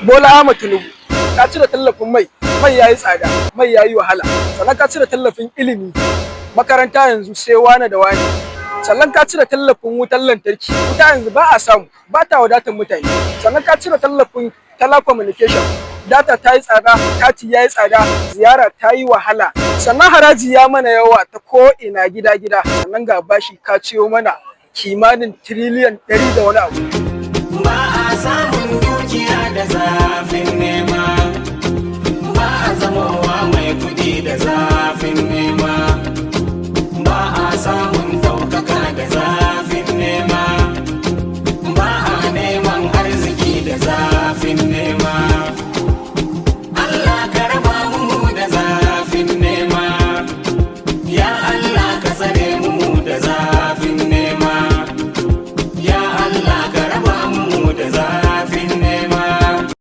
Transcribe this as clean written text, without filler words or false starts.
Bola Ahmed Tinubu ka cire tallafin mai yayi tsada, mai yayi wahala. Sannan ka cire tallafin ilimi, makaranta yanzu sai wane da wane. Sannan ka cire tallafin wutar lantarki, wuta yanzu ba a samu, ba ta wadatar mutane. Sannan ka cire tallafin telecommunication, data ta yi tsada, kati ya yi tsada, ziyara ta yi wahala. Sannan haraji ya mana yawa ta ko ina gida. Sannan ga bashi ka ciyo mana kimanin tiriliyan 100 da wani abu.